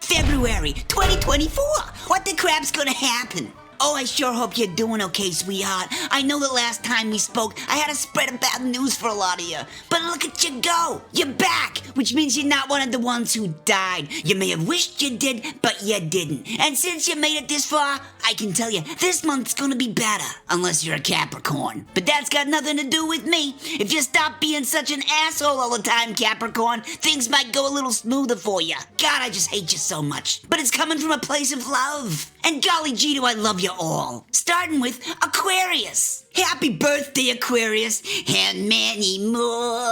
February 2024. What the crap's gonna happen? Oh, I sure hope you're doing okay, sweetheart. I know the last time we spoke, I had to spread a bad news for a lot of you. But look at you go. You're back, which means you're not one of the ones who died. You may have wished you did, but you didn't. And since you made it this far, I can tell you, this month's gonna be better. Unless you're a Capricorn. But that's got nothing to do with me. If you stop being such an asshole all the time, Capricorn, things might go a little smoother for you. God, I just hate you so much. But it's coming from a place of love. And golly gee, do I love you all. Starting with Aquarius. Happy birthday, Aquarius, and many more.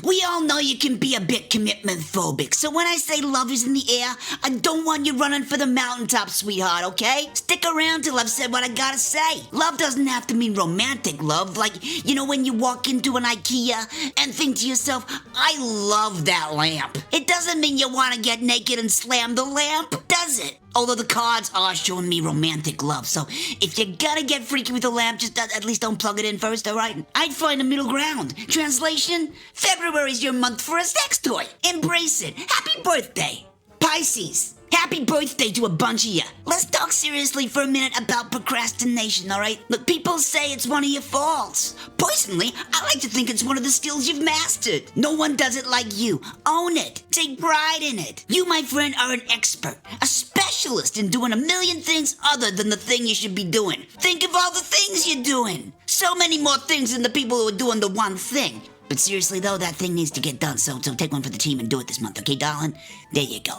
We all know you can be a bit commitment phobic, so when I say love is in the air, I don't want you running for the mountaintop, sweetheart, okay? Stick around till I've said what I gotta say. Love doesn't have to mean romantic love, like, you know, when you walk into an IKEA and think to yourself, I love that lamp. It doesn't mean you want to get naked and slam the lamp, does it? Although the cards are showing me romantic love, so if you're gonna get freaky with the lamp, just at least don't plug it in first, alright? I'd find a middle ground. Translation? February's your month for a sex toy. Embrace it. Happy birthday. Pisces. Happy birthday to a bunch of you. Let's talk seriously for a minute about procrastination, alright? Look, people say it's one of your faults. Personally, I like to think it's one of the skills you've mastered. No one does it like you. Own it. Take pride in it. You, my friend, are an expert, a specialist in doing a million things other than the thing you should be doing. Think of all the things you're doing. So many more things than the people who are doing the one thing. But seriously though, that thing needs to get done, so take one for the team and do it this month, okay, darling? There you go.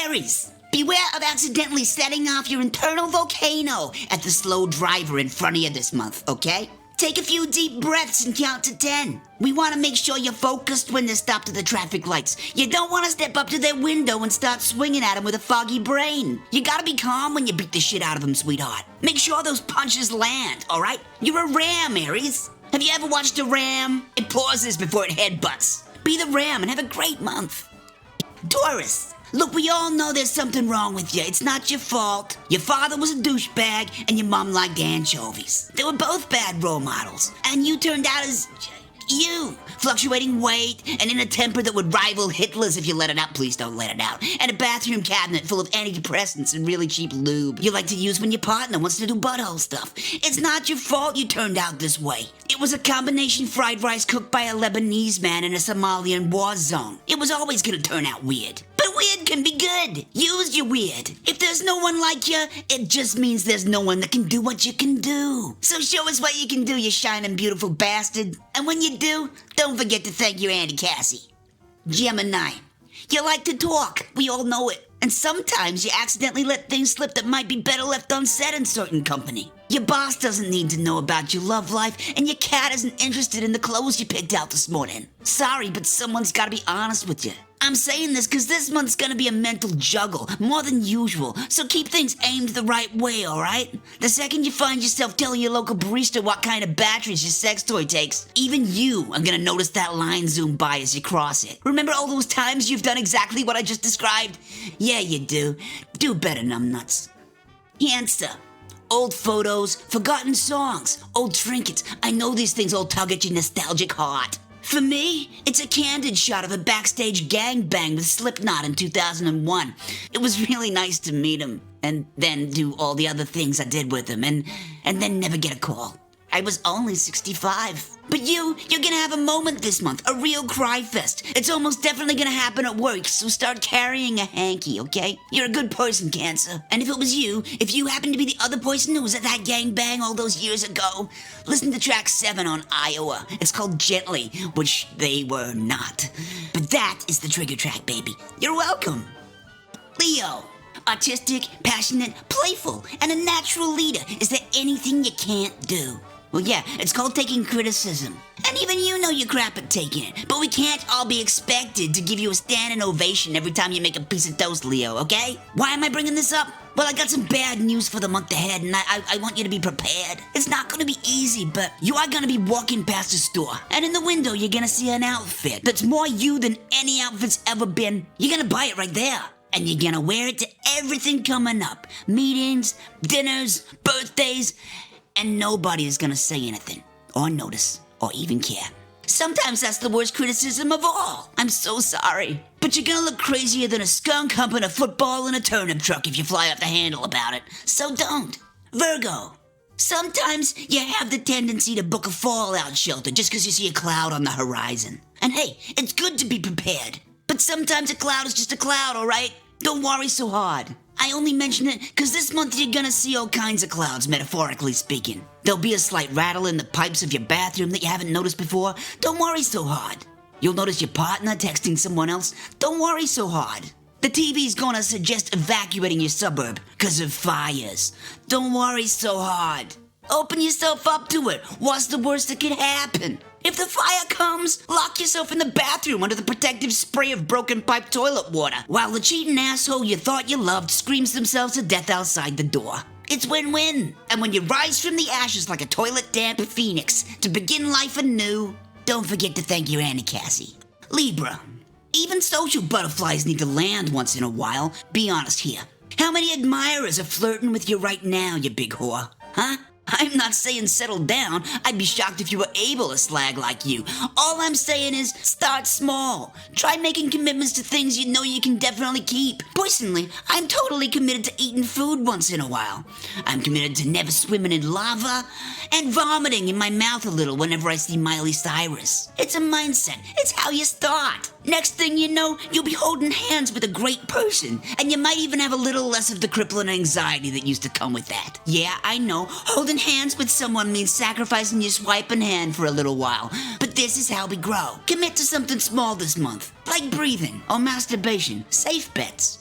Aries, beware of accidentally setting off your internal volcano at the slow driver in front of you this month, okay? Take a few deep breaths and count to 10. We want to make sure you're focused when they're stopped at the traffic lights. You don't want to step up to their window and start swinging at them with a foggy brain. You gotta be calm when you beat the shit out of them, sweetheart. Make sure those punches land, alright? You're a ram, Aries. Have you ever watched a ram? It pauses before it headbutts. Be the ram and have a great month. Taurus. Look, we all know there's something wrong with you. It's not your fault. Your father was a douchebag and your mom liked anchovies. They were both bad role models. And you turned out as you. Fluctuating weight and in a temper that would rival Hitler's if you let it out. Please don't let it out. And a bathroom cabinet full of antidepressants and really cheap lube you like to use when your partner wants to do butthole stuff. It's not your fault you turned out this way. It was a combination fried rice cooked by a Lebanese man in a Somalian war zone. It was always gonna turn out weird. But weird can be good. Use your weird. If there's no one like you, it just means there's no one that can do what you can do. So show us what you can do, you shining beautiful bastard. And when you do, don't forget to thank your Auntie Cassie. Gemini. You like to talk. We all know it. And sometimes you accidentally let things slip that might be better left unsaid in certain company. Your boss doesn't need to know about your love life, and your cat isn't interested in the clothes you picked out this morning. Sorry, but someone's gotta be honest with you. I'm saying this because this month's gonna be a mental juggle, more than usual, so keep things aimed the right way, alright? The second you find yourself telling your local barista what kind of batteries your sex toy takes, even you are gonna notice that line zoom by as you cross it. Remember all those times you've done exactly what I just described? Yeah, you do. Do better, numbnuts. Cancer. Old photos, forgotten songs, old trinkets. I know these things all tug at your nostalgic heart. For me, it's a candid shot of a backstage gangbang with Slipknot in 2001. It was really nice to meet him, and then do all the other things I did with him, and then never get a call. I was only 65. But you're gonna have a moment this month, a real cry fest. It's almost definitely gonna happen at work, so start carrying a hanky, okay? You're a good person, Cancer. And if it was you, if you happened to be the other person who was at that gangbang all those years ago, listen to track 7 on Iowa. It's called Gently, which they were not. But that is the trigger track, baby. You're welcome. Leo. Artistic, passionate, playful, and a natural leader. Is there anything you can't do? Well, yeah, it's called taking criticism. And even you know you're crap at taking it. But we can't all be expected to give you a standing ovation every time you make a piece of toast, Leo, okay? Why am I bringing this up? Well, I got some bad news for the month ahead, and I want you to be prepared. It's not gonna be easy, but you are gonna be walking past a store, and in the window you're gonna see an outfit that's more you than any outfit's ever been. You're gonna buy it right there. And you're gonna wear it to everything coming up. Meetings, dinners, birthdays, and nobody is gonna say anything, or notice, or even care. Sometimes that's the worst criticism of all. I'm so sorry. But you're gonna look crazier than a skunk humping a football in a turnip truck if you fly off the handle about it. So don't. Virgo. Sometimes you have the tendency to book a fallout shelter just because you see a cloud on the horizon. And hey, it's good to be prepared. But sometimes a cloud is just a cloud, alright? Don't worry so hard. I only mention it because this month you're gonna see all kinds of clouds, metaphorically speaking. There'll be a slight rattle in the pipes of your bathroom that you haven't noticed before. Don't worry so hard. You'll notice your partner texting someone else. Don't worry so hard. The TV's gonna suggest evacuating your suburb because of fires. Don't worry so hard. Open yourself up to it. What's the worst that could happen? If the fire comes, lock yourself in the bathroom under the protective spray of broken pipe toilet water, while the cheating asshole you thought you loved screams themselves to death outside the door. It's win-win. And when you rise from the ashes like a toilet-damp phoenix to begin life anew, don't forget to thank your Auntie Cassie. Libra. Even social butterflies need to land once in a while. Be honest here. How many admirers are flirting with you right now, you big whore? Huh? I'm not saying settle down. I'd be shocked if you were able to slag like you. All I'm saying is start small. Try making commitments to things you know you can definitely keep. Personally, I'm totally committed to eating food once in a while. I'm committed to never swimming in lava and vomiting in my mouth a little whenever I see Miley Cyrus. It's a mindset. It's how you start. Next thing you know, you'll be holding hands with a great person, and you might even have a little less of the crippling anxiety that used to come with that. Yeah, I know, holding hands with someone means sacrificing your swiping hand for a little while, but this is how we grow. Commit to something small this month, like breathing or masturbation. Safe bets.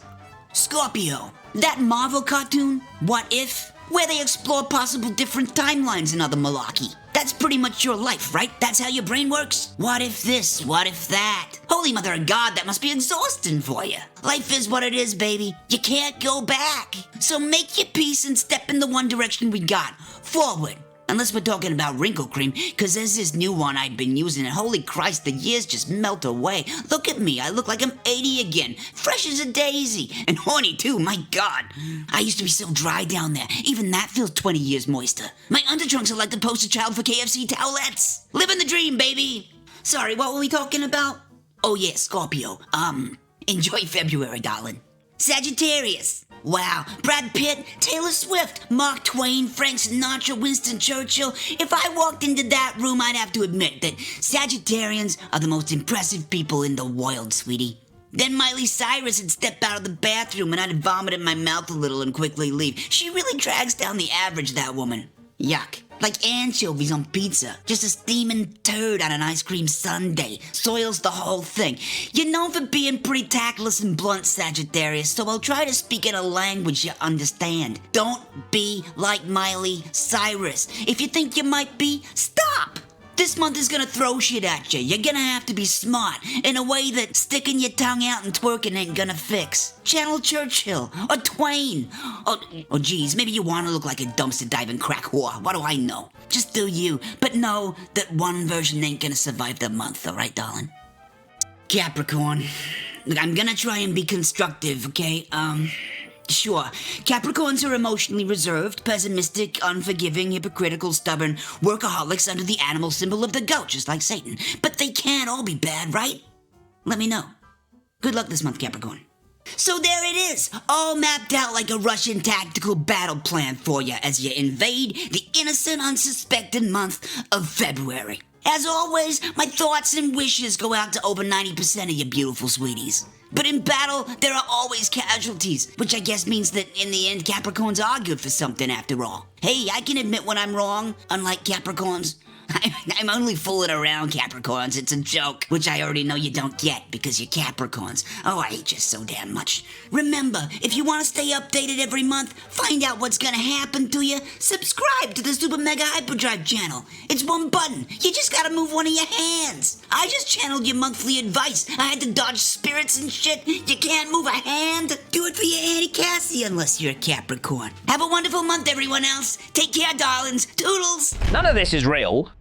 Scorpio. That Marvel cartoon, What If? Where they explore possible different timelines and other malarkey. That's pretty much your life, right? That's how your brain works? What if this? What if that? Holy mother of God, that must be exhausting for you. Life is what it is, baby. You can't go back. So make your peace and step in the one direction we got. Forward. Unless we're talking about wrinkle cream, because there's this new one I've been using, and holy Christ, the years just melt away. Look at me, I look like I'm 80 again, fresh as a daisy, and horny too, my God. I used to be so dry down there, even that feels 20 years moister. My undertrunks are like the poster child for KFC towelettes. Living the dream, baby. Sorry, what were we talking about? Oh yeah, Scorpio. Enjoy February, darling. Sagittarius. Wow, Brad Pitt, Taylor Swift, Mark Twain, Frank Sinatra, Winston Churchill. If I walked into that room, I'd have to admit that Sagittarians are the most impressive people in the world, sweetie. Then Miley Cyrus would step out of the bathroom and I'd vomit in my mouth a little and quickly leave. She really drags down the average, that woman. Yuck. Like anchovies on pizza. Just a steaming turd on an ice cream sundae. Soils the whole thing. You're known for being pretty tactless and blunt, Sagittarius, so I'll try to speak in a language you understand. Don't be like Miley Cyrus. If you think you might be, stop! This month is gonna throw shit at you. You're gonna have to be smart in a way that sticking your tongue out and twerking ain't gonna fix. Channel Churchill or Twain. Oh geez, maybe you wanna look like a dumpster diving crack whore. What do I know? Just do you. But know that one version ain't gonna survive the month, alright, darling? Capricorn. Look, I'm gonna try and be constructive, okay? Sure, Capricorns are emotionally reserved, pessimistic, unforgiving, hypocritical, stubborn, workaholics under the animal symbol of the goat, just like Satan. But they can't all be bad, right? Let me know. Good luck this month, Capricorn. So there it is, all mapped out like a Russian tactical battle plan for you as you invade the innocent, unsuspecting month of February. As always, my thoughts and wishes go out to over 90% of you beautiful sweeties. But in battle, there are always casualties, which I guess means that in the end, Capricorns are good for something after all. Hey, I can admit when I'm wrong, unlike Capricorns. I'm only fooling around, Capricorns. It's a joke, which I already know you don't get because you're Capricorns. Oh, I hate you so damn much. Remember, if you want to stay updated every month, find out what's gonna happen to you, subscribe to the Super Mega Hyperdrive channel. It's one button. You just gotta move one of your hands. I just channeled your monthly advice. I had to dodge spirits and shit. You can't move a hand. Do it for your Auntie Cassie unless you're a Capricorn. Have a wonderful month, everyone else. Take care, darlings. Toodles. None of this is real.